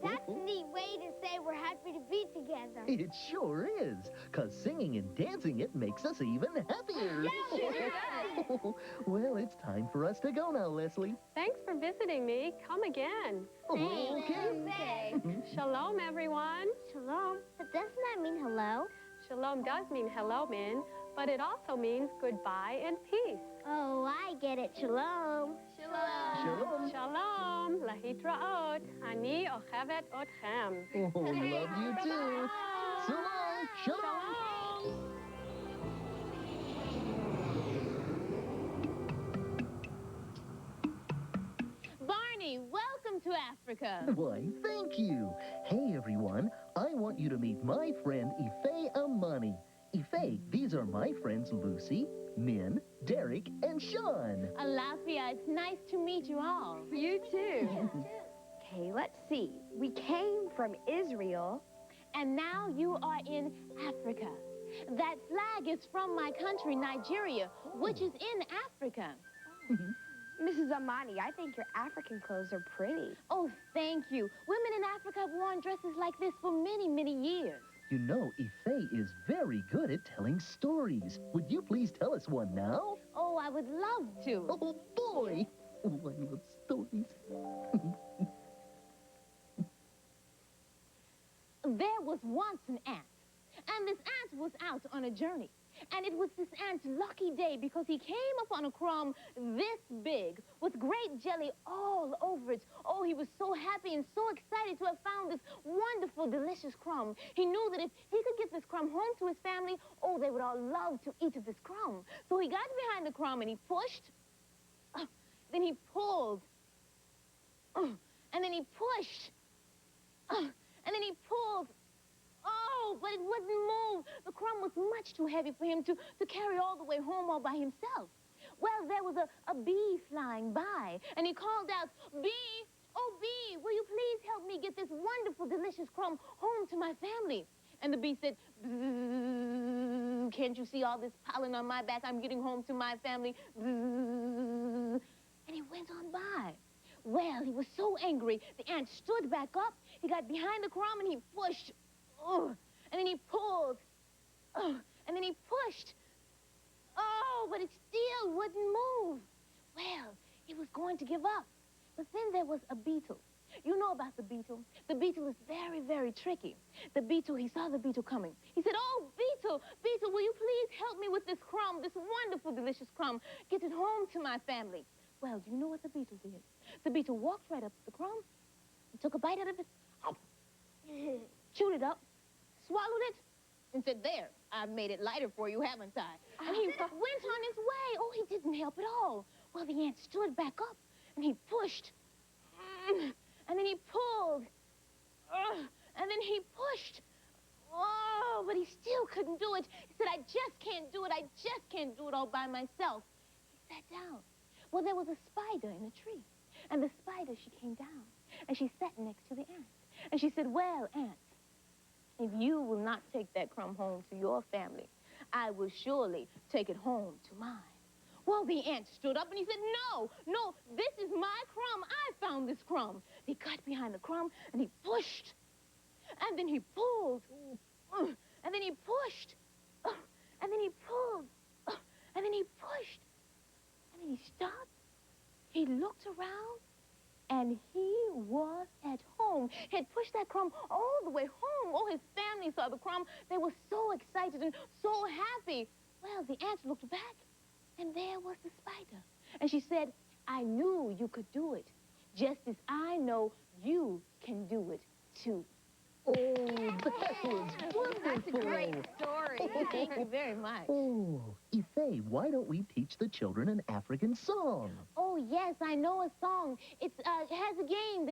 That's a neat way to say we're happy to be together. It sure is, 'cause singing and dancing it makes us even happier. Well, it's time for us to go now, Leslie. Thanks for visiting me. Come again. Okay. Shalom, everyone. Shalom. But doesn't that mean hello? Shalom does mean hello, Min, but it also means goodbye and peace. Oh, I get it. Shalom. Shalom. Shalom, lahitraot. Ani ochevet otchem. Oh, love you too. So long. Shalom. Shalom. Barney, welcome to Africa. Why, thank you. Hey, everyone. I want you to meet my friend Ife Amani. Ife, these are my friends Lucy, Min, Derek, and Sean. Alafia, it's nice to meet you all. You too. Okay, let's see. We came from Israel. And now you are in Africa. That flag is from my country, Nigeria, which is in Africa. Mrs. Amani, I think your African clothes are pretty. Oh, thank you. Women in Africa have worn dresses like this for many, many years. You know, Ife is very good at telling stories. Would you please tell us one now? Oh, I would love to. Oh, boy. Oh, I love stories. There was once an ant, and this ant was out on a journey. And it was this ant's lucky day because he came upon a crumb this big with great jelly all over it. Oh, he was so happy and so excited to have found this wonderful, delicious crumb. He knew that if he could get this crumb home to his family, oh, they would all love to eat of this crumb. So he got behind the crumb and he pushed, then he pulled, and then he pushed, and then he pulled. Oh, but it wouldn't move. The crumb was much too heavy for him to carry all the way home all by himself. Well, there was a bee flying by, and he called out, "Bee, oh, bee, will you please help me get this wonderful, delicious crumb home to my family?" And the bee said, "Bzzz, can't you see all this pollen on my back? I'm getting home to my family." Bzzz. And he went on by. Well, he was so angry, the ant stood back up, he got behind the crumb, and he pushed. And then he pulled. And then he pushed. Oh, but it still wouldn't move. Well, he was going to give up. But then there was a beetle. You know about the beetle. The beetle is very, very tricky. The beetle, he saw the beetle coming. He said, "Oh, beetle, beetle, will you please help me with this crumb, this wonderful, delicious crumb? Get it home to my family." Well, do you know what the beetle did? The beetle walked right up to the crumb, took a bite out of it, chewed it up, swallowed it, and said, "There, I've made it lighter for you, haven't I?" And he went on his way. Oh, he didn't help at all. Well, the ant stood back up, and he pushed, and then he pulled, and then he pushed. Oh, but he still couldn't do it. He said, "I just can't do it. I just can't do it all by myself." He sat down. Well, there was a spider in a tree, and the spider, she came down, and she sat next to the ant, and she said, "Well, ant, if you will not take that crumb home to your family, I will surely take it home to mine." Well, the ant stood up and he said, "No, no, this is my crumb. I found this crumb." He got behind the crumb and he pushed. And then he pulled. And then he pushed. And then he pulled. And then he pushed. And then he stopped. He looked around. And he was at home. He had pushed that crumb all the way home. Oh, his family saw the crumb. They were so excited and so happy. Well, the ant looked back, and there was the spider. And she said, "I knew you could do it, just as I know you can do it, too." Oh, that was wonderful. That's a great story. Thank you very much. Oh, Ife, why don't we teach the children an African song? Oh, yes, I know a song. It has a game